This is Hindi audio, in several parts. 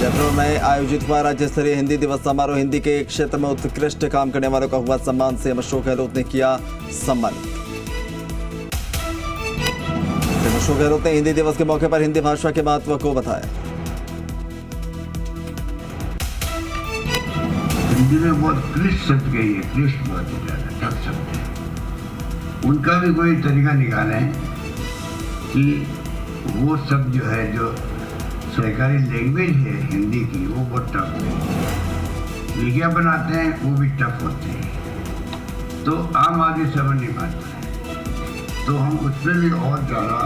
जयपुर में आयोजित हुआ राज्य स्तरीय हिंदी दिवस समारोह। हिंदी के क्षेत्र में उत्कृष्ट काम करने वालों का हुआ सम्मान। सीएम अशोक गहलोत ने किया सम्मानित। सीएम अशोक गहलोत ने हिंदी दिवस के मौके पर हिंदी भाषा के महत्व को बताया। हिंदी में बहुत क्लिष्ट शब्द कही है, क्लिष्ट बहुत ही ज्यादा टफ शब्द है। उनका भी कोई तरीका निकालें कि वो शब्द जो है, जो सरकारी लैंग्वेज है हिंदी की, वो बहुत टफ है। लिखिया बनाते हैं वो भी टफ होते हैं, तो आम आदमी समझ नहीं पाता है। तो हम उसमें भी और ज़्यादा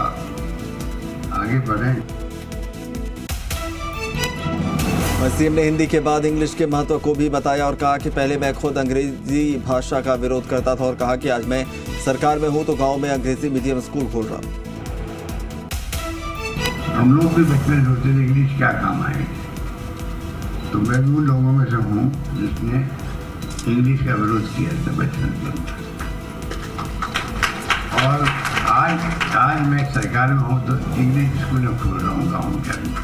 आगे बढ़ें। सीएम ने हिंदी के बाद इंग्लिश के महत्व को भी बताया और कहा कि पहले मैं खुद अंग्रेजी भाषा का विरोध करता था और कहा कि आज मैं सरकार में हूं तो गांव में अंग्रेजी मीडियम स्कूल खोल रहा हूं। हम लोग भी बचपन में सोचते थे इंग्लिश क्या काम आएगी, तो मैं भी उन लोगों में से हूँ जिसने इंग्लिश का विरोध किया था बचपन के अंदर। और आज मैं सरकार में हूँ तो इंग्लिश स्कूल खोल रहा हूँ गाँव के अंदर।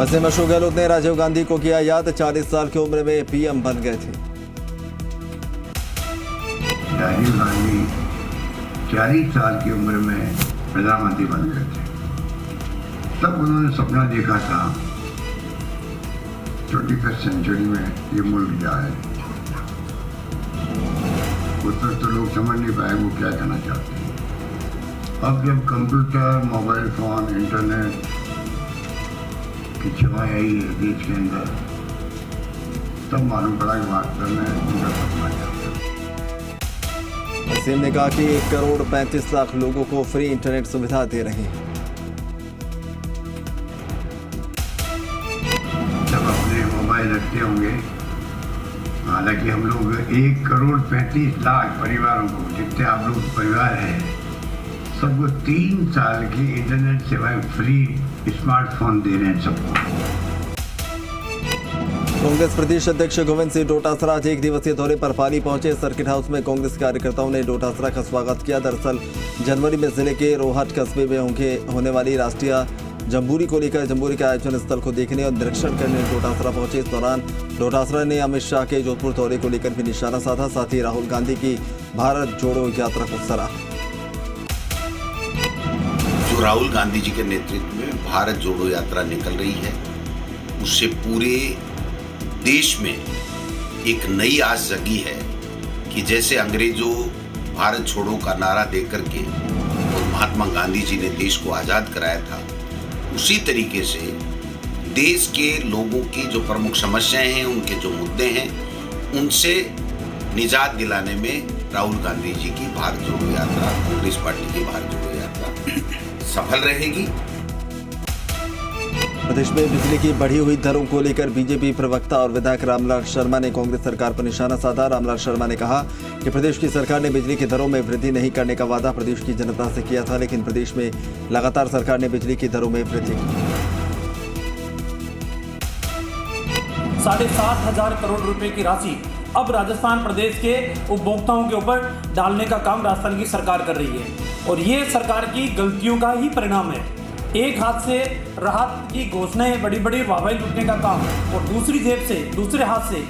सीएम अशोक गहलोत ने राजीव गांधी को किया याद। 40 साल की उम्र में पीएम बन गए थे। राजीव गांधी 40 साल की उम्र में प्रधानमंत्री बन गए थे। तब उन्होंने सपना देखा था 21st सेंचुरी में ये मुल्क जाए। उस वक्त तो लोग समझ नहीं पाए वो क्या करना चाहते हैं। अब जब कंप्यूटर, मोबाइल फोन, इंटरनेट की छवाई आई है देश के अंदर, तब मालूम पड़ा कि वास्तव में उनका सपना क्या था। सीएम ने कहा कि 1 करोड़ 35 लाख लोगों को फ्री इंटरनेट सुविधा दे रहे हैं। जब अपने मोबाइल रखते होंगे, हालांकि हम लोग 1 करोड़ 35 लाख परिवारों को, जितने आप लोग परिवार हैं, सबको 3 साल की इंटरनेट सेवाएं फ्री स्मार्टफोन दे रहे हैं सबको। कांग्रेस प्रदेश अध्यक्ष गोविंद सिंह डोटासरा आज 1 दिवसीय दौरे पर पाली पहुंचे। सर्किट हाउस में कांग्रेस कार्यकर्ताओं ने डोटासरा का स्वागत किया। दरअसल जनवरी में जिले के रोहट कस्बे में होने वाली राष्ट्रीय जम्बूरी को लेकर जम्बूरी के आयोजन स्थल को देखने और निरीक्षण करने डोटासरा पहुंचे। इस दौरान डोटासरा ने अमित शाह के जोधपुर दौरे को लेकर भी निशाना साधा। साथ ही राहुल गांधी की भारत जोड़ो यात्रा को सराहा। जो राहुल गांधी जी के नेतृत्व में भारत जोड़ो यात्रा निकल रही है, उससे पूरे देश में एक नई आस जगी है कि जैसे अंग्रेजों भारत छोड़ो का नारा देकर के और महात्मा गांधी जी ने देश को आज़ाद कराया था, उसी तरीके से देश के लोगों की जो प्रमुख समस्याएं हैं, उनके जो मुद्दे हैं, उनसे निजात दिलाने में राहुल गांधी जी की भारत जोड़ो यात्रा, कांग्रेस पार्टी की भारत जोड़ो यात्रा सफल रहेगी। प्रदेश में बिजली की बढ़ी हुई दरों को लेकर बीजेपी प्रवक्ता और विधायक रामलाल शर्मा ने कांग्रेस सरकार पर निशाना साधा। रामलाल शर्मा ने कहा कि प्रदेश की सरकार ने बिजली की दरों में वृद्धि नहीं करने का वादा प्रदेश की जनता से किया था, लेकिन प्रदेश में लगातार सरकार ने बिजली की दरों में वृद्धि की। 7,500 करोड़ रुपए की राशि अब राजस्थान प्रदेश के उपभोक्ताओं के ऊपर डालने का काम राजस्थान की सरकार कर रही है और ये सरकार की गलतियों का ही परिणाम है। एक हाथ से राहत की घोषणाएं, बड़ी बड़ी वाहवाही लूटने का काम और दूसरी जेब से, दूसरे हाथ से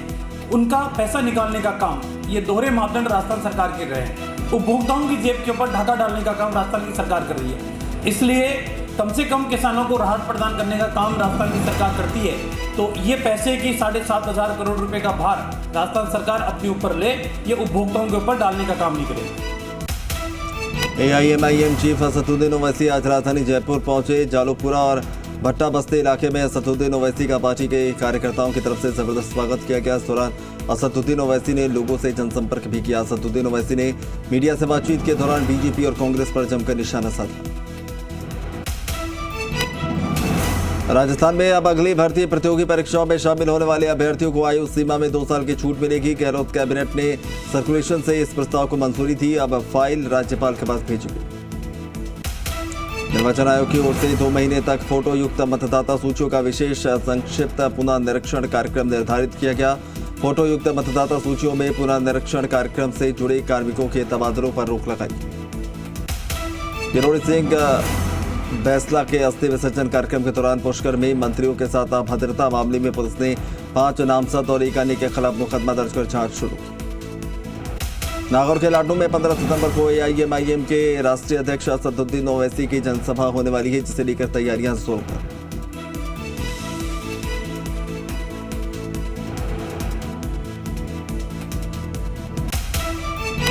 उनका पैसा निकालने का काम, ये दोहरे मापदंड राजस्थान सरकार के रहे हैं। उपभोक्ताओं की जेब के ऊपर ढाका डालने का काम राजस्थान की सरकार कर रही है। इसलिए कम से कम किसानों को राहत प्रदान करने का काम राजस्थान की सरकार करती है, तो ये पैसे की 7,500 करोड़ रुपए का भार राजस्थान सरकार अपने ऊपर ले, ये उपभोक्ताओं के ऊपर डालने का काम नहीं करे। AIMIM चीफ असदुद्दीन ओवैसी आज राजधानी जयपुर पहुंचे। जालोपुरा और भट्टा बस्ती इलाके में असदुद्दीन ओवैसी का पार्टी के कार्यकर्ताओं की तरफ से जबरदस्त स्वागत किया गया। इस दौरान असदुद्दीन ओवैसी ने लोगों से जनसंपर्क भी किया। असदुद्दीन ओवैसी ने मीडिया से बातचीत के दौरान बीजेपी और कांग्रेस पर जमकर निशाना साधा। राजस्थान में अब अगली भर्ती प्रतियोगी परीक्षाओं में शामिल होने वाले अभ्यर्थियों को आयु सीमा में 2 साल की छूट मिलेगी। गहलोत कैबिनेट ने सर्कुलेशन से इस प्रस्ताव को मंजूरी दी। अब फाइल राज्यपाल के पास भेजी गई। निर्वाचन आयोग की ओर से 2 महीने तक फोटो युक्त मतदाता सूचियों का विशेष संक्षिप्त पुनः निरीक्षण कार्यक्रम निर्धारित किया गया। फोटो युक्त मतदाता सूचियों में पुनः निरीक्षण कार्यक्रम से जुड़े कार्मिकों के तबादलों पर रोक लगाई। किरोड़ी सिंह बैसला के अस्थि विसर्जन कार्यक्रम के दौरान पुष्कर में मंत्रियों के साथ अभद्रता मामले में पुलिस ने 5 नामजद और 1 अन्य के खिलाफ मुकदमा दर्ज कर जांच शुरू की। नागौर के लाडू में 15 सितंबर को AIMIM के राष्ट्रीय अध्यक्ष असदुद्दीन ओवैसी की जनसभा होने वाली है, जिसे लेकर तैयारियां जोरों पर।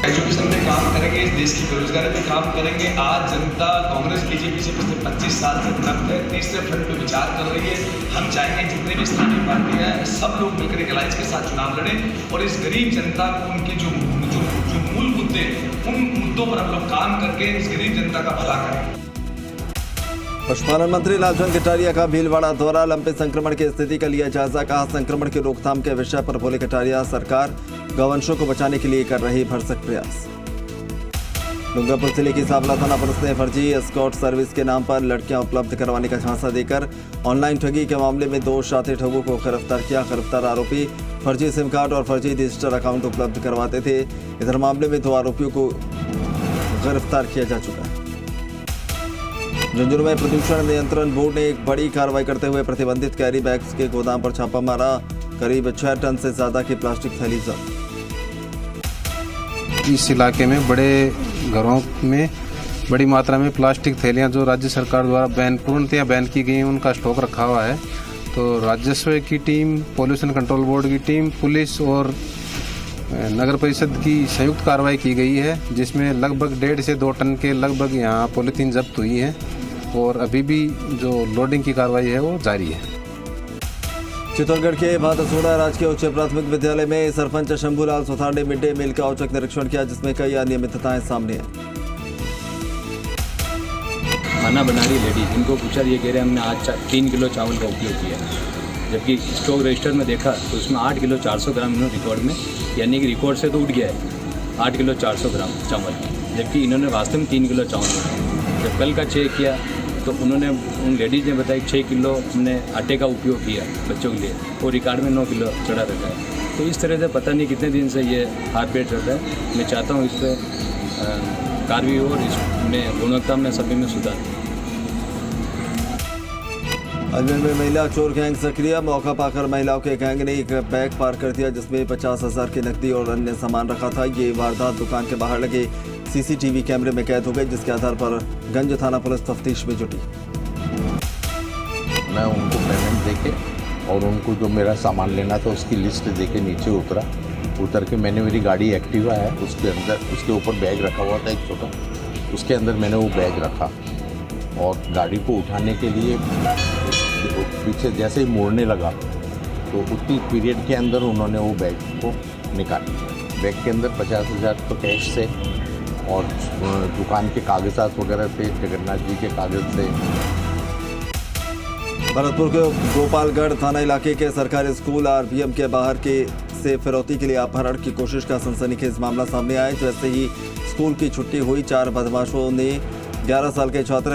एजुकेशन पे काम करेंगे, इस देश की बेरोजगारी पे काम करेंगे। आज जनता कांग्रेस बीजेपी से पिछले 25 साल से तृप्त है, तीसरे फ्रंट पे विचार कर रही है। हम चाहेंगे जितने भी स्थानीय पार्टियां हैं सब लोग मिलकर एक अलायंस के साथ चुनाव लड़ें और इस गरीब जनता को उनके जो मूल मुद्दे, उन मुद्दों पर हम लोग काम करके इस गरीब जनता का भला करें। पशुपालन मंत्री लालचंद कटारिया का भीलवाड़ा दौरा, लंपे संक्रमण की स्थिति का लिया जायजा। कहा संक्रमण की रोकथाम के विषय पर बोले कटारिया, सरकार गौवंशों को बचाने के लिए कर रही भरसक प्रयास। डूंगरपुर जिले की सावला थाना पुलिस ने फर्जी एस्कॉर्ट सर्विस के नाम पर लड़कियां उपलब्ध करवाने का झांसा देकर ऑनलाइन ठगी के मामले में 2 शातिर ठगों को गिरफ्तार किया। गिरफ्तार आरोपी फर्जी सिम कार्ड और फर्जी डिजिटल अकाउंट उपलब्ध करवाते थे। इधर मामले में 2 आरोपियों को गिरफ्तार किया जा चुका है। झुंझुनू में प्रदूषण नियंत्रण बोर्ड ने एक बड़ी कार्रवाई करते हुए प्रतिबंधित कैरी बैग्स के गोदाम पर छापा मारा। करीब 6 टन से ज्यादा की प्लास्टिक थैली जब्त। इस इलाके में बड़े घरों में बड़ी मात्रा में प्लास्टिक थैलियां जो राज्य सरकार द्वारा पूर्णतया बैन की गई हैं, उनका स्टॉक रखा हुआ है। तो राजस्व की टीम, पॉल्यूशन कंट्रोल बोर्ड की टीम, पुलिस और नगर परिषद की संयुक्त कार्रवाई की गई है, जिसमें लगभग 1.5 से 2 टन के लगभग यहाँ पॉलीथीन जब्त हुई है और अभी भी जो लोडिंग की कार्रवाई है वो जारी है। चित्तौड़गढ़ के भादसोड़ा राजकीय उच्च प्राथमिक विद्यालय में सरपंच शंभूलाल सुथार ने मिड डे मील का औचक निरीक्षण किया, जिसमें कई अनियमितताएं सामने आई। खाना बना रही लेडी, इनको पूछा, ये कह रहे हैं हमने आज 3 किलो चावल का उपयोग किया, जबकि स्टॉक रजिस्टर में देखा तो उसमें 8 किलो 400 ग्राम इन्होंने रिकॉर्ड में, यानी कि रिकॉर्ड से तो उठ गया है 8 किलो 400 ग्राम चावल, जबकि इन्होंने वास्तव में 3 किलो चावल बनाया। जब कल का चेक किया तो उन्होंने उन लेडीज़ ने बताया कि 6 किलो हमने आटे का उपयोग किया बच्चों के लिए और रिकॉर्ड में 9 किलो चढ़ा रखा है। तो इस तरह से पता नहीं कितने दिन से ये हाथ पेट रहता है। मैं चाहता हूँ इस पर कार्रवाई और इसमें गुणवत्ता में सभी में सुधार। अजमेर में महिला चोर गैंग सक्रिय, मौका पाकर महिलाओं के गैंग ने एक बैग पार कर दिया, जिसमें 50,000 की नकदी और अन्य सामान रखा था। ये वारदात दुकान के बाहर लगे CCTV कैमरे में कैद हो गई, जिसके आधार पर गंज थाना पुलिस तफ्तीश में जुटी। मैं उनको पेमेंट देके और उनको जो मेरा सामान लेना था उसकी लिस्ट देके नीचे उतर के मैंने, मेरी गाड़ी एक्टिवा है, उसके अंदर उसके ऊपर बैग रखा हुआ था एक छोटा, उसके अंदर मैंने वो बैग रखा और गाड़ी को उठाने के लिए पीछे जैसे ही मोड़ने लगा तो उतनी पीरियड के अंदर उन्होंने वो बैग को निकाल लिया। बैग के अंदर 50,000 तो कैश से और दुकान के कागजात वगैरह थे, जगन्नाथ जी के कागज थे। भरतपुर के गोपालगढ़ थाना इलाके के सरकारी स्कूल RPM के बाहर के से फिरौती के लिए अपहरण की कोशिश का सनसनीखेज मामला सामने आया। जैसे ही स्कूल की छुट्टी हुई, 4 बदमाशों ने 11 साल के छात्र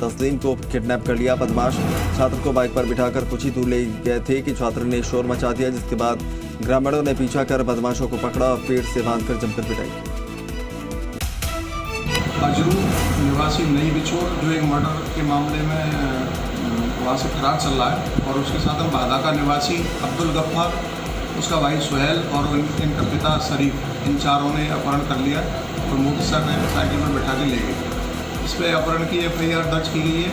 तस्लीम को किडनैप कर लिया। बदमाश छात्र को बाइक पर बिठाकर कुछ ही दूर ले गए थे कि छात्र ने शोर मचा दिया, जिसके बाद ग्रामीणों ने पीछा कर बदमाशों को पकड़ा और पेट से बांधकर जमकर पिटाई। अजरू निवासी नई बिछोड़ जो एक मर्डर के मामले में वहाँ से फरार चल रहा है, और उसके साथ हम बादा का निवासी अब्दुल गफ्फार, उसका भाई सुहेल और इनका पिता शरीफ, इन चारों ने अपहरण कर लिया और मोटरसाइकिल पर बैठा के ले गए। इस पर अपहरण की FIR दर्ज की गई है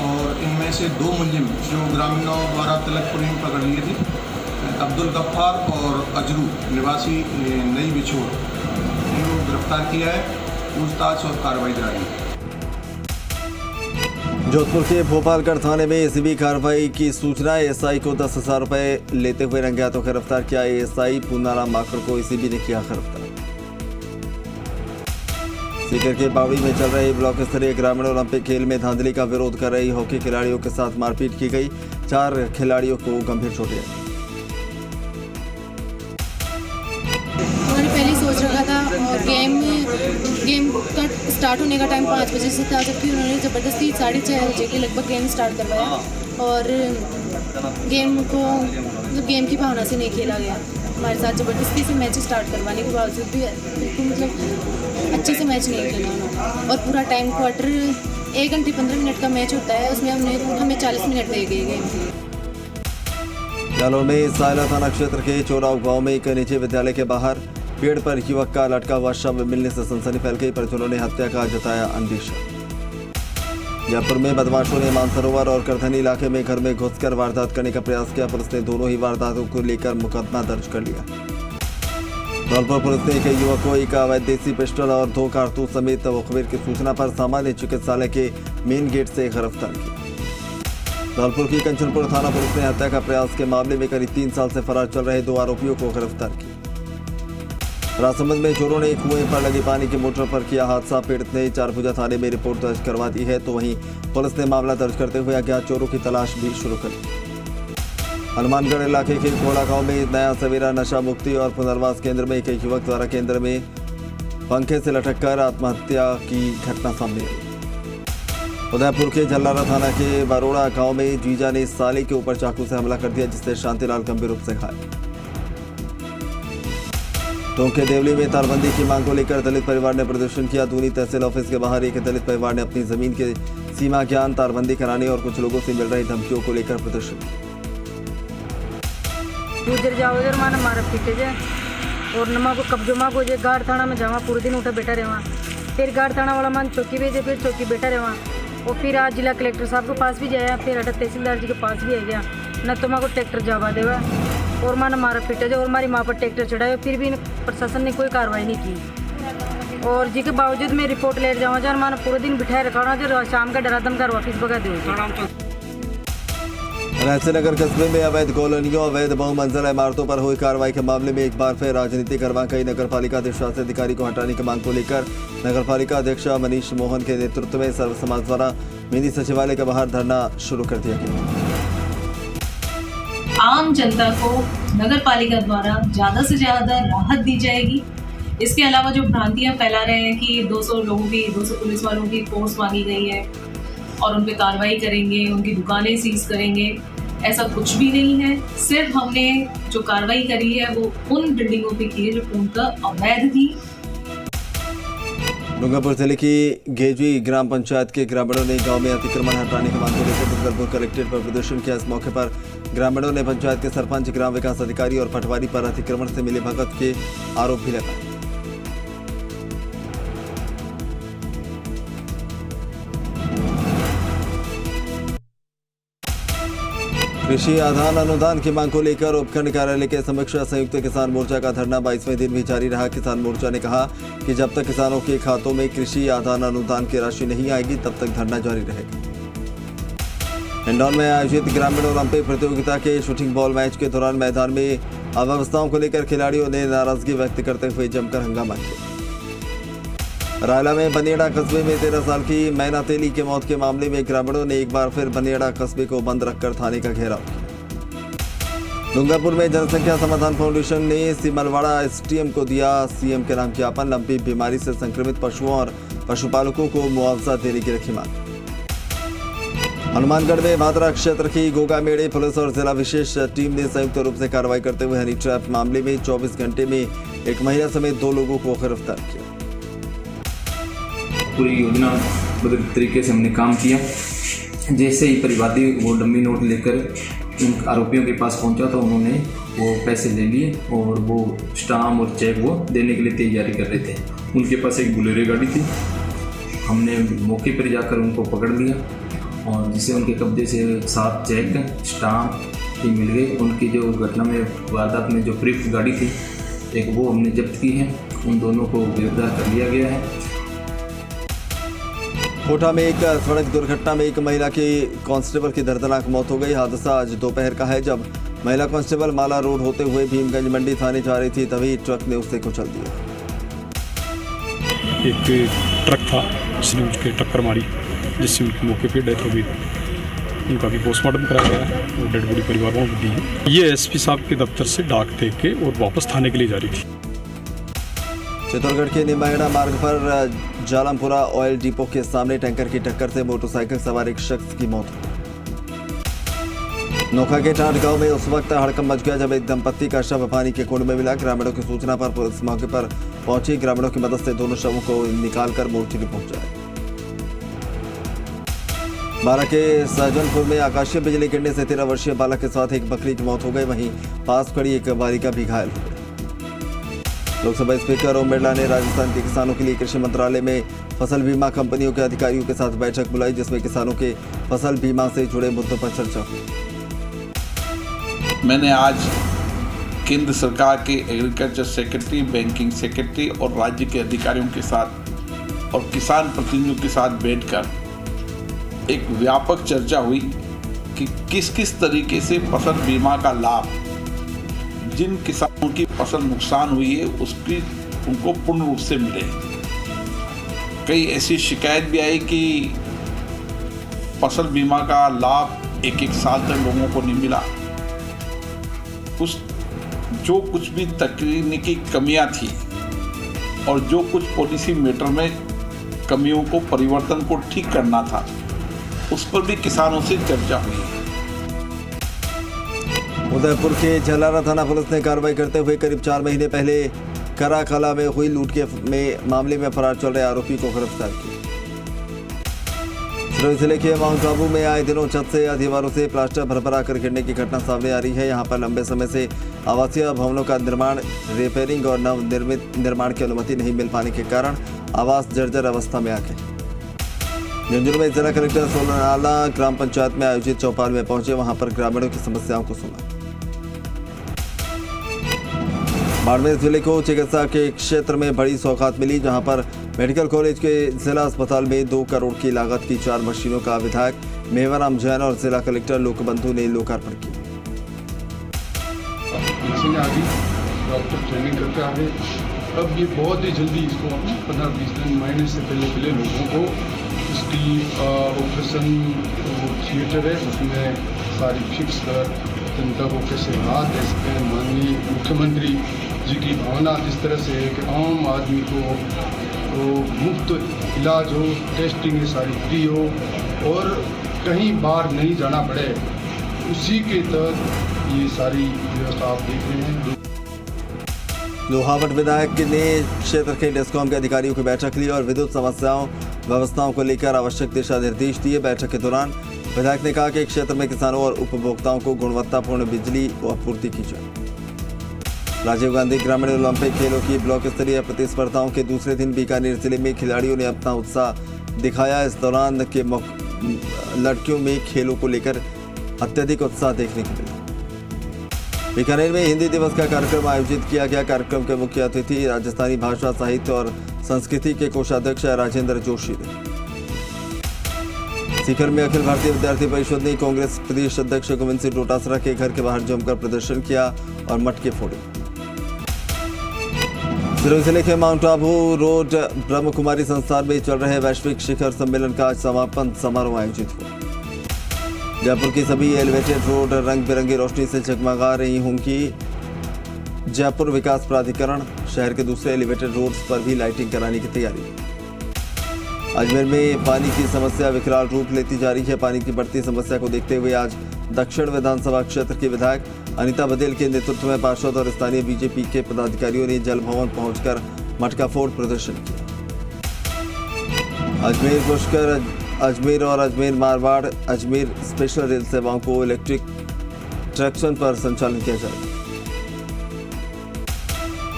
और इनमें से 2 मुलजिम जो ग्रामीणों द्वारा तिलकपुरी में पकड़ लिए थे, अब्दुल गफ्फार और अजरू निवासी नई बिछोड़, इनको गिरफ्तार किया है। पूछताछ और कार्रवाई जारी है। जोधपुर के भोपालगढ़ थाने में ACB कार्रवाई की सूचना, SI को 10,000 रुपये लेते हुए रंगे हाथों गिरफ्तार किया। SI पूनाराम माकड़ को ACB ने किया गिरफ्तार। सीकर के बावड़ी में चल रहे ब्लॉक स्तरीय ग्रामीण ओलंपिक खेल में धांधली का विरोध कर रही हॉकी खिलाड़ियों के साथ मारपीट की गई। 4 खिलाड़ियों को गंभीर चोटें आई। मैंने पहले सोच रखा था और गेम का स्टार्ट होने का टाइम 5 बजे से था, जबकि उन्होंने ज़बरदस्ती 6:30 बजे के लगभग गेम स्टार्ट करवाया और गेम की भावना से नहीं खेला गया। हमारे साथ ज़बरदस्ती से मैच स्टार्ट करवाने के बावजूद भी बिल्कुल मतलब अच्छे से मैच नहीं खेला उन्होंने। और पूरा टाइम क्वार्टर 1 घंटे 15 मिनट का मैच होता है, उसमें हमें 40 मिनट दे गए गेम के लिए। जालौर में सायला थाना क्षेत्र के चोराव गांव में एक निजी विद्यालय के बाहर पेड़ पर युवक का लटका हुआ शव मिलने से सनसनी फैल गई। परिजनों ने हत्या का जताया अंदेशा। जयपुर में बदमाशों ने मानसरोवर और करधनी इलाके में घर में घुसकर वारदात करने का प्रयास किया। पुलिस ने दोनों ही वारदातों को लेकर मुकदमा दर्ज कर लिया। धौलपुर पुलिस ने एक युवक को एक अवैध देसी पिस्टल और 2 कारतूस समेत मुखबिर की सूचना पर सामान्य चिकित्सालय के मेन गेट से गिरफ्तार किया। धौलपुर की कंचनपुर थाना पुलिस ने हत्या का प्रयास के मामले में करीब 3 साल से फरार चल रहे 2 आरोपियों को गिरफ्तार किया। राजसमंद में चोरों ने कुएं पर लगी पानी की मोटर पर किया हादसा। पीड़ित ने चारभुजा थाने में रिपोर्ट दर्ज करवा दी है, तो वहीं पुलिस ने मामला दर्ज करते हुए अज्ञात चोरों की तलाश भी शुरू कर दी। हनुमानगढ़ इलाके के कोड़ा गांव में नया सवेरा नशा मुक्ति और पुनर्वास केंद्र में एक युवक द्वारा केंद्र में पंखे से लटककर आत्महत्या की घटना सामने आई। उदयपुर के जल्लारा थाना के बरोड़ा गांव में जीजा ने साली के ऊपर चाकू से हमला कर दिया, जिससे शांतिलाल गंभीर रूप से घायल। टोंक के देवली में तारबंदी की मांग को लेकर दलित परिवार ने प्रदर्शन किया। दूनी तहसील ऑफिस के बाहर एक दलित परिवार ने अपनी जमीन के सीमा ज्ञान तारबंदी कराने और कुछ लोगों से मिल रही धमकियों को लेकर प्रदर्शन किया। गुजर जाओ जर माना मारा पीटे जे और नमा को कब्जो मा को जे गाड़ थाना में जावा पूरे दिन उठा बैठा रहे वहाँ। फिर गाड़ थाना वाला मान चौकी भेजे, फिर चौकी बैठा रहे वहाँ। और फिर आज जिला कलेक्टर साहब के पास भी जाया, फिर अटक तहसीलदार जी के पास भी आ गया। न तो माँ को ट्रैक्टर जावा देवा और माना मारा पीटे जे और हमारी माँ पर ट्रैक्टर चढ़ाया, फिर भी प्रशासन ने कोई कार्रवाई नहीं की। और जी के बावजूद मैं रिपोर्ट ले जावा जार माना पूरे दिन बिठाए रखा जो शाम का डरा दमकार वापिस भगा दे। रायसेनगर कस्बे में अवैध कॉलोनियों अवैध बहुमंजिला इमारतों पर हुई कार्रवाई के मामले में एक बार फिर राजनीति करवा गई। नगरपालिका अधिशासी अधिकारी को हटाने की मांग को लेकर नगरपालिका अध्यक्ष मनीष मोहन के नेतृत्व में सर्व समाज द्वारा मिनी सचिवालय के बाहर धरना शुरू कर दिया गया। आम जनता को नगरपालिका द्वारा ज़्यादा से ज़्यादा राहत दी जाएगी। इसके अलावा जो भ्रांतियां फैला रहे हैं कि 200 लोगों की 200 पुलिस वालों की फोर्स मांगी गई है और उन पे कार्रवाई करेंगे, उनकी दुकानें सीज करेंगे, ऐसा कुछ भी नहीं है। सिर्फ हमने जो कार्रवाई करी है वो उन बिल्डिंगों पे की है जो पूर्णतः अवैध थी। डूंगरपुर जिले की गेजवी ग्राम पंचायत के ग्रामीणों ने गांव में अतिक्रमण हटाने की मांग को लेकर डूंगरपुर कलेक्ट्रेट पर प्रदर्शन किया। इस मौके पर ग्रामीणों ने पंचायत के सरपंच, ग्राम विकास अधिकारी और पटवारी पर अतिक्रमण से मिले भगत के आरोप भी लगाए। कृषि आधान अनुदान की मांग को लेकर उपखंड कार्यालय के समक्ष संयुक्त किसान मोर्चा का धरना 22वें दिन भी जारी रहा। किसान मोर्चा ने कहा कि जब तक किसानों के खातों में कृषि आधान अनुदान की राशि नहीं आएगी तब तक धरना जारी रहेगा। इंदौर में आयोजित ग्रामीण ओलंपिक प्रतियोगिता के शूटिंग बॉल मैच के दौरान मैदान में अव्यवस्थाओं को लेकर खिलाड़ियों ने नाराजगी व्यक्त करते हुए जमकर हंगामा किया। रायला में बनेड़ा कस्बे में 13 साल की मैना तेली के मौत के मामले में ग्रामीणों ने एक बार फिर बनेड़ा कस्बे को बंद रखकर थाने का घेराव किया। डूंगरपुर में जनसंख्या समाधान फाउंडेशन ने सिमलवाड़ा एसडीएम को दिया सीएम के नाम ज्ञापन। लंपी बीमारी से संक्रमित पशुओं और पशुपालकों को मुआवजा देने की रखी मांग। हनुमानगढ़ में भादरा क्षेत्र की गोगा मेड़े पुलिस और जिला विशेष टीम ने संयुक्त रूप से कार्रवाई करते हुए हनी ट्रैप मामले में 24 घंटे में एक महिला समेत 2 लोगों को गिरफ्तार किया। पूरी योजना बदल तरीके से हमने काम किया। जैसे ही परिवादी वो डम्मी नोट लेकर उन आरोपियों के पास पहुंचा तो उन्होंने वो पैसे ले लिए और वो स्टाम्प और चेक वो देने के लिए तैयारी कर रहे थे। उनके पास एक बुलेरो गाड़ी थी। हमने मौके पर जाकर उनको पकड़ लिया और जिससे उनके कब्जे से 7 चेक स्टाम्प भी मिल गए। उनकी जो घटना में वारदात में जो प्रयुक्त गाड़ी थी एक वो हमने जब्त की है। उन दोनों को गिरफ्तार कर लिया गया है। कोटा में एक सड़क दुर्घटना में एक महिला की कांस्टेबल की दर्दनाक मौत हो गई। हादसा आज दोपहर का है जब महिला कांस्टेबल माला रोड होते हुए भीमगंज मंडी थाने जा रही थी, तभी ट्रक ने उसे कुचल दिया। एक ट्रक था जिसने उसके टक्कर मारी जिससे उनकी मौके पर डेथ हो गई। उनका भी पोस्टमार्टम कराया गया और डेड बॉडी परिवारों को दी है। ये एसपी साहब के दफ्तर से डाक दे के और वापस थाने के लिए जा रही थी। चित्तौड़गढ़ के निमायड़ा मार्ग पर जालमपुरा ऑयल डिपो के सामने टैंकर की टक्कर से मोटरसाइकिल सवार एक शख्स की मौत हो गई। नोखा के टाट गांव में उस वक्त हड़कंप मच गया जब एक दंपत्ति का शव पानी के कुंड में मिला। ग्रामीणों की सूचना पर पुलिस मौके पर पहुंची। ग्रामीणों की मदद से दोनों शवों को निकालकर मोर्चरी पहुंचाया। बारा के सहजनपुर में आकाशीय बिजली गिरने से 13 वर्षीय बालक के साथ एक बकरी की मौत हो गई। वहीं पास खड़ी एक बालिका भी घायल हो गई। लोकसभा स्पीकर ओम बिरला ने राजस्थान के किसानों के लिए कृषि मंत्रालय में फसल बीमा कंपनियों के अधिकारियों के साथ बैठक बुलाई, जिसमें किसानों के फसल बीमा से जुड़े मुद्दों पर चर्चा हुई। मैंने आज केंद्र सरकार के एग्रीकल्चर सेक्रेटरी, बैंकिंग सेक्रेटरी और राज्य के अधिकारियों के साथ और किसान प्रतिनिधियों के साथ बैठकर एक व्यापक चर्चा हुई कि किस किस तरीके से फसल बीमा का लाभ जिन किसानों की फसल नुकसान हुई है उसकी उनको पूर्ण रूप से मिले। कई ऐसी शिकायत भी आई कि फसल बीमा का लाभ एक साल तक लोगों को नहीं मिला। जो कुछ भी तकनीकी कमियां थी और जो कुछ पॉलिसी मैटर में कमियों को परिवर्तन को ठीक करना था, उस पर भी किसानों से चर्चा हुई है। उदयपुर के जलारा थाना पुलिस ने कार्रवाई करते हुए करीब 4 महीने पहले कराकला में हुई लूट के मामले में फरार चल रहे आरोपी को गिरफ्तार किया। सिरोही जिले के माउंट आबू में आए दिनों छत से या दीवारों से प्लास्टर भरभरा कर गिरने की घटना सामने आ रही है। यहाँ पर लंबे समय से आवासीय भवनों का निर्माण, रिपेयरिंग और नवनिर्मित निर्माण की अनुमति नहीं मिल पाने के कारण आवास जर्जर अवस्था में आ गए। झुंझुनू में जिला कलेक्टर सोनाला ग्राम पंचायत में आयोजित चौपाल में पहुंचे। वहां पर ग्रामीणों की समस्याओं को सुना। बाड़मेर जिले को चिकित्सा के क्षेत्र में बड़ी सौगात मिली, जहां पर मेडिकल कॉलेज के जिला अस्पताल में 2 करोड़ की लागत की 4 मशीनों का विधायक मेवाराम जैन और जिला कलेक्टर लोकबंधु ने लोकार्पण किया। डॉक्टर ट्रेनिंग करके आ गए। अब ये बहुत ही जल्दी इसको 15-20 दिन महीने से पहले लोगों को इसकी ऑपरेशन थिएटर है, उसमें सारी फिक्स कर जनता को कैसे राहत दे सकें। माननीय मुख्यमंत्री जी की भावना इस तरह से है कि आम आदमी को तो मुफ्त इलाज हो, टेस्टिंग सारी फ्री हो और कहीं बाहर नहीं जाना पड़े, उसी के तहत ये सारी व्यवस्था आप देख रहे हैं। लोहावट विधायक ने क्षेत्र के डिस्कॉम के अधिकारियों की बैठक ली और विद्युत समस्याओं व्यवस्थाओं को लेकर आवश्यक दिशा निर्देश दिए। बैठक के दौरान विधायक ने कहा कि क्षेत्र में किसानों और उपभोक्ताओं को गुणवत्तापूर्ण बिजली आपूर्ति की जाए। राजीव गांधी ग्रामीण ओलंपिक खेलों की ब्लॉक स्तरीय प्रतिस्पर्धाओं के दूसरे दिन बीकानेर जिले में खिलाड़ियों ने अपना उत्साह दिखाया। इस दौरान के लड़कियों में खेलों को लेकर अत्यधिक उत्साह देखने को मिला। बीकानेर में हिंदी दिवस का कार्यक्रम आयोजित किया गया। कार्यक्रम के मुख्य अतिथि राजस्थानी भाषा, साहित्य और संस्कृति के कोषाध्यक्ष राजेंद्र जोशी थे। सीकर में अखिल भारतीय विद्यार्थी परिषद ने कांग्रेस प्रदेश अध्यक्ष गोविंद सिंह डोटासरा के घर के बाहर जमकर प्रदर्शन किया और मटके फोड़े। सिरोही जिले के माउंट आबू रोड ब्रह्म कुमारी संस्थान में चल रहे वैश्विक शिखर सम्मेलन का आज समापन समारोह आयोजित हुआ। जयपुर की सभी एलिवेटेड रोड रंग बिरंगी रोशनी से जगमगा रही होंगी। जयपुर विकास प्राधिकरण शहर के दूसरे एलिवेटेड रोड्स पर भी लाइटिंग कराने की तैयारी। अजमेर में पानी की समस्या विकराल रूप लेती जा रही है। पानी की बढ़ती समस्या को देखते हुए आज दक्षिण विधानसभा क्षेत्र के विधायक अनिता बघेल के नेतृत्व में पार्षद और स्थानीय बीजेपी के पदाधिकारियों ने जल भवन पहुंचकर मटका फोड़ प्रदर्शन किया। अजमेर पुष्कर, अजमेर और अजमेर मारवाड़ अजमेर स्पेशल रेल सेवाओं को इलेक्ट्रिक ट्रैक्शन पर संचालित किया जाएगा।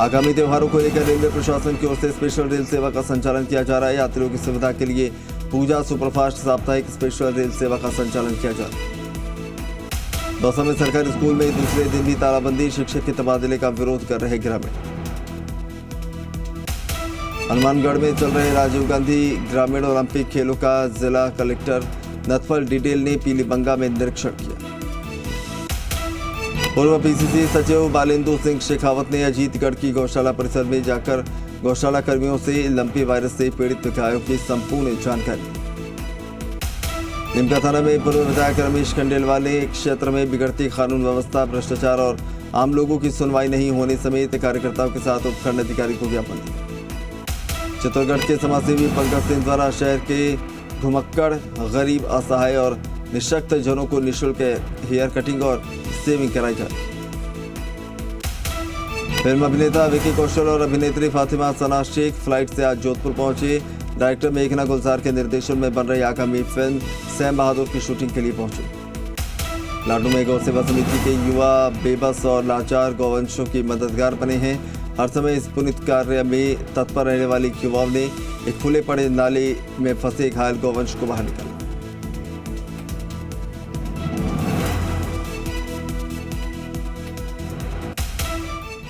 आगामी त्योहारों को लेकर रेलवे प्रशासन की ओर से स्पेशल रेल सेवा का संचालन किया जा रहा है। यात्रियों की सुविधा के लिए पूजा सुपरफास्ट साप्ताहिक स्पेशल रेल सेवा का संचालन किया जा रहा है। दौसा में सरकारी स्कूल में दूसरे दिन भी तालाबंदी, शिक्षक के तबादले का विरोध कर रहे ग्रामीण। हनुमानगढ़ में चल रहे राजीव गांधी ग्रामीण ओलंपिक खेलों का जिला कलेक्टर नथफल डिटेल ने पीलीबंगा में निरीक्षण किया। पूर्व पीसीसी सचिव बालेंदु सिंह शेखावत ने अजीतगढ़ की गौशाला परिसर में जाकर गौशाला कर्मियों से लंपी वायरस से पीड़ित गायों की संपूर्ण जानकारी। निमका थाना में पूर्व विधायक रमेश खंडेलवाल ने क्षेत्र में बिगड़ती कानून व्यवस्था, भ्रष्टाचार और आम लोगों की सुनवाई नहीं होने समेत कार्यकर्ताओं के साथ उपखंड अधिकारी को ज्ञापन दिया। चित्तौड़गढ़ के समाजसेवी पंकज सिंह द्वारा शहर के घुमक्कड़, गरीब, असहाय और निःशक्त जनों को निःशुल्क हेयर कटिंग और सेविंग कराई जाए। फिल्म अभिनेता विकी कौशल और अभिनेत्री फातिमा सना शेख फ्लाइट से आज जोधपुर पहुंचे। डायरेक्टर मेघना गुलजार के निर्देशन में बन रही आगामी फिल्म सैम बहादुर की शूटिंग के लिए पहुंचे। लाडू में गौ सेवा समिति के युवा बेबस और लाचार गौवंशों की मददगार बने हैं। हर समय इस पुनीत कार्य में तत्पर रहने वाली युवाओं ने एक खुले पड़े नाले में फंसे घायल गौवंश को बाहर निकाला।